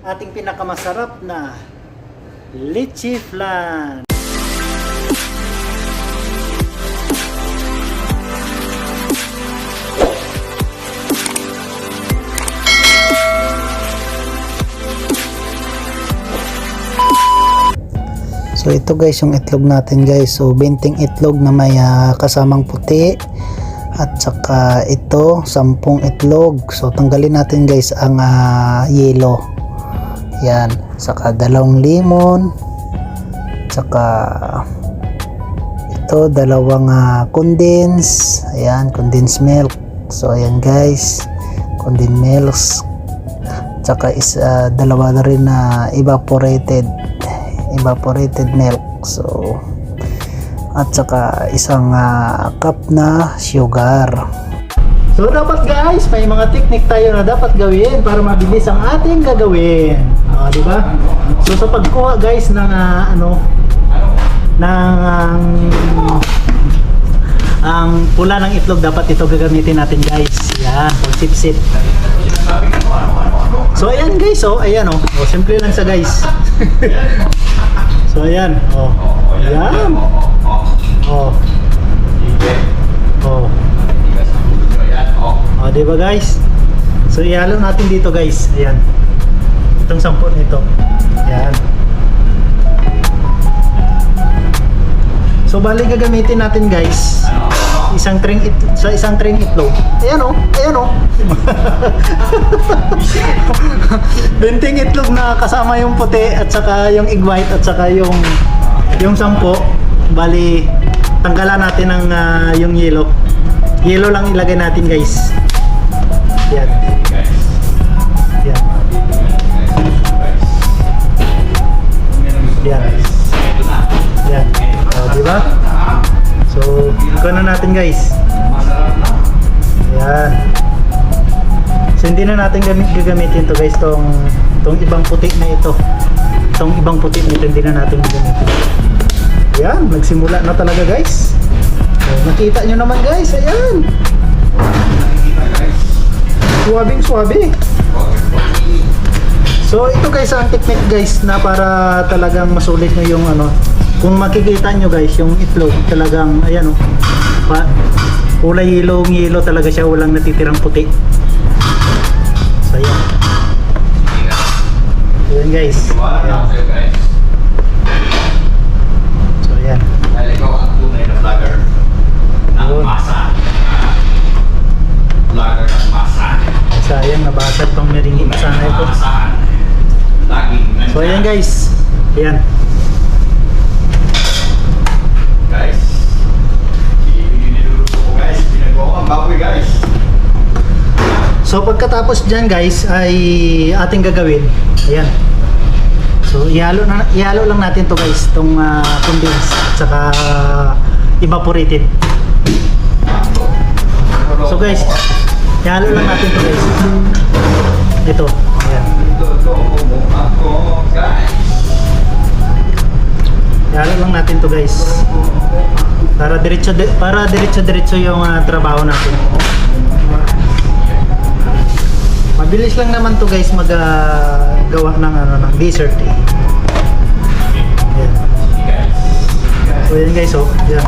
ating pinakamasarap na leche flan. So ito guys yung itlog natin guys. So 20 itlog na may kasamang puti. At saka ito 10 itlog. So tanggalin natin guys ang yelo. Yan. Saka 2 lemon. Saka ito 2 condense. Ayan, condensed milk. So ayan guys. Condensed milk. Saka dalawa na rin na evaporated milk. So at saka isang cup na sugar. So dapat guys, may mga technique tayo na dapat gawin para mabilis ang ating gagawin. Di ba? So sa pagkuha guys ng ang pula ng itlog, dapat ito gagamitin natin guys. Yan, pagsipsip. So ayan guys, ayan simple lang sa guys. So ayan, ayan. Diba guys? So ihalo natin dito guys. Ayan. Itong 10 nito. Ayan. So bali gagamitin natin guys isang tring itlog. Ayan ayan 20 itlog na kasama yung puti at saka yung egg white at saka yung 10. Bali tanggalan natin ng yung yelo. Yelo lang ilagay natin guys. Yan. Yan. Yan. Yan. Diba? So, ikaw na natin guys. Yan. So, hindi na natin gagamitin to guys, tong ibang puti na ito. Itong ibang puti na ito, hindi na natin gagamitin. Yan, nagsimula na talaga guys. So, nakita nyo naman guys, ayan. Suwabing-suwabe. So, ito guys ang technique guys na para talagang masulit nyo yung kung makikita nyo guys, yung itlog talagang ayan kulay yelo talaga siya, walang natitirang puti. So ayan. Ayan guys. Ayan. So ayan. Ikaw ang tunay na vlogger ng masa. Vlogger ng masa. Sayang, nabasag pang meringin sana ito. So ayan guys. Ayan. Guys, niluluto ko guys, pinagawa kang baboy guys. So pagkatapos dyan guys ay ating gagawin, ayan. So ihalo lang natin to guys, itong condensed at saka evaporated. So guys, ihalo lang natin to guys. Ito, ayan. Ihalo lang natin to guys. Para diretso yung trabaho natin. Mabilis lang naman to guys gawa ng ng dessert eh. Ayan. So yan guys, yan.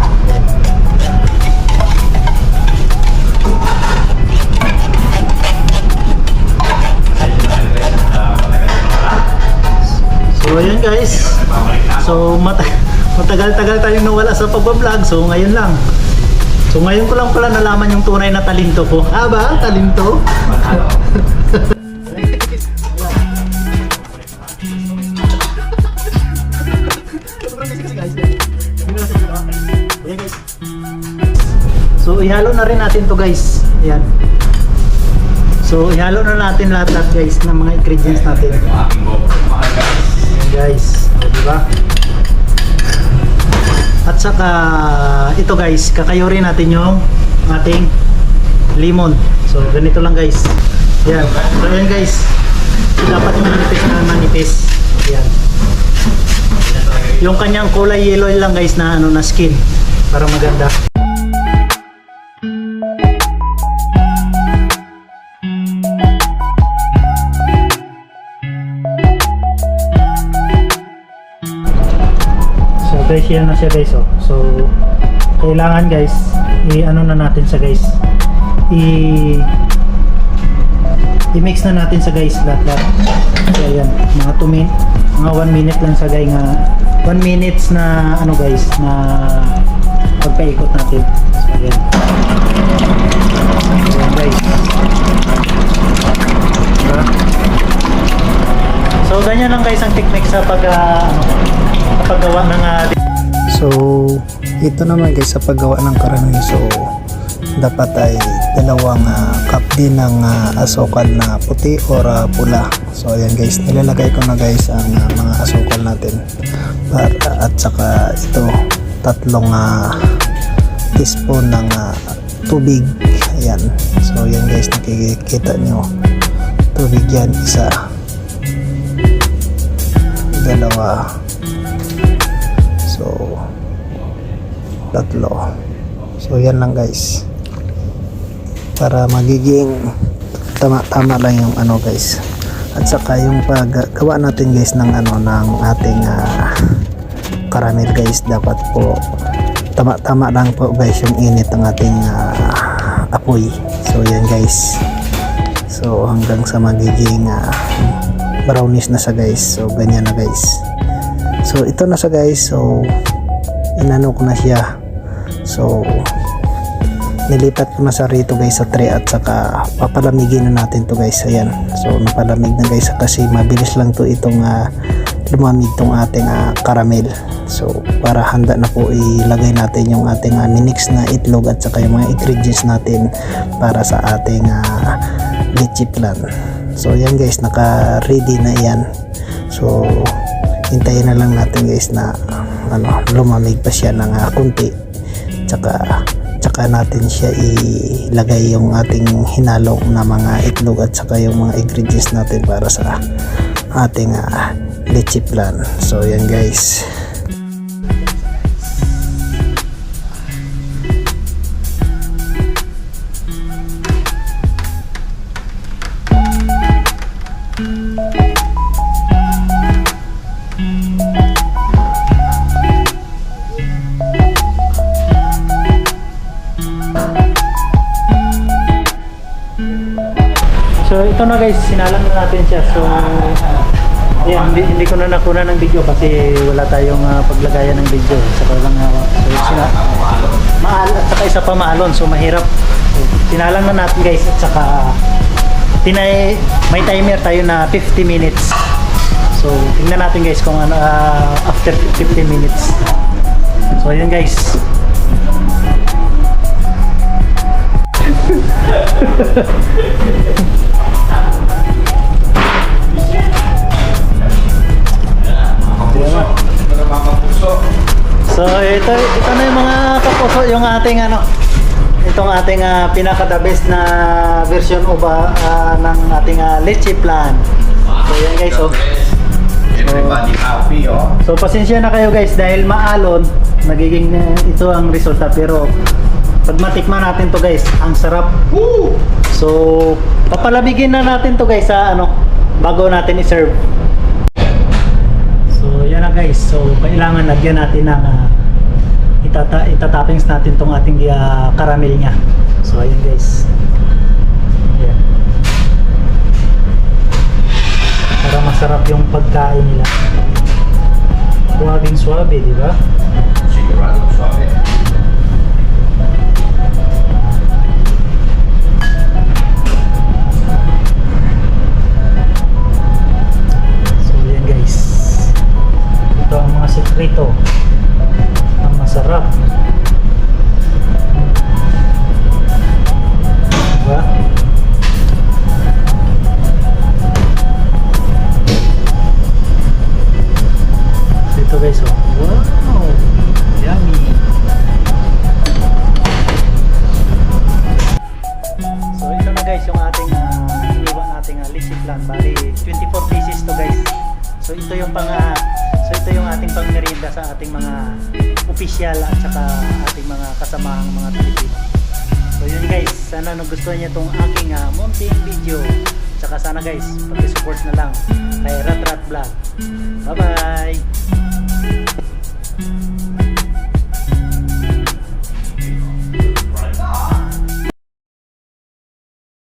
So ayan guys. So matagal-tagal tayong nawala sa pagbablog. So ngayon lang. So ngayon ko lang pala nalaman yung tunay na talento ko. Ba? Talento? So ihalo na rin natin to guys. Ayan. So ihalo na natin lahat guys ng mga ingredients natin. Ayan guys. Diba? At saka ito guys, kakayurin natin yung ating lemon. So ganito lang guys. Ayan. So ayan guys. Dapat manipis. Ayan. Yung kanyang kulay yellow lang guys na na skin para maganda. special na siya guys, oh. So kailangan guys i-ano na natin siya guys, i-mix na natin sa guys lahat. So ayan, mga 2 minutes, mga 1 minute lang sa guys, nga 1 minutes na ano guys, na pagpaikot natin. So ayan, ayan guys, diba? So ganyan lang guys ang technique sa paggawa ng so ito naman guys sa paggawa ng karami. So dapat ay 2 cup din ng asukal na puti or pula. So ayan guys, nilalagay ko na guys ang mga asukal natin at saka ito 3 teaspoon ng tubig. Ayan, so ayan guys, nakikita nyo tubig yan, 1, 2, so 3. So yan lang guys, para magiging tama lang yung ano guys. At saka yung paggawa natin guys ng ng ating caramel guys, dapat po tama lang po guys yung init ng ating apoy. So yan guys, so hanggang sa magiging brownish na sa guys. So ganyan na guys. So ito na sa guys. So inano ko na siya. So nilipat ko na sa rito guys sa tray, at saka papalamigin na natin to guys. Ayan, so napalamig na guys kasi mabilis lang to itong lumamig tong ating caramel. So para handa na po ilagay natin yung ating minix na itlog at saka yung mga ingredients natin para sa ating leche flan. So yan guys, naka ready na yan. So hintayin na lang natin guys na lumamig pa siya ng kunti, tsaka natin siya ilagay yung ating hinalo na mga itlog at saka yung mga ingredients natin para sa ating leche flan. So yan guys. So ito na guys, sinalang na natin siya. So yan, hindi ko na nakuna ng video kasi wala tayong paglagayan ng video. Saka lang so maal at saka isa pa maalon, so mahirap. So, sinalang na natin guys, at saka may timer tayo na 50 minutes. So tingnan natin guys kung after 50 minutes. So yan guys. So ito na yung mga kapuso, yung ating itong ating pinaka the best na version ng ating leche flan. So yan guys, everybody happy, oh. So pasensya na kayo guys dahil maalon, nagiging ito ang resulta, pero pag matikman natin to guys, ang sarap. Woo! So papalamigin na natin to guys sa bago natin i-serve. So yan na guys, so kailangan lagyan natin ng itatoppings natin tong ating caramel nya. So ayan guys, ayan, para masarap yung pagkain nila. Suwabing suwabe, di ba? Sigurado suave. So ayan guys, ito ang mga sekreto ang masarap, diba? So ito guys, wow, yummy. So ito na guys yung ating iniwa nating leche flan. Bali 24 pieces to guys. So ito yung ating pangmerienda sa ating mga official at saka ating mga kasamahang mga Pilipino. So yun guys, sana nagustuhan niyo itong aking munting video. Tsaka sana guys, pag-support na lang kay Rat Rat Vlog. Bye bye!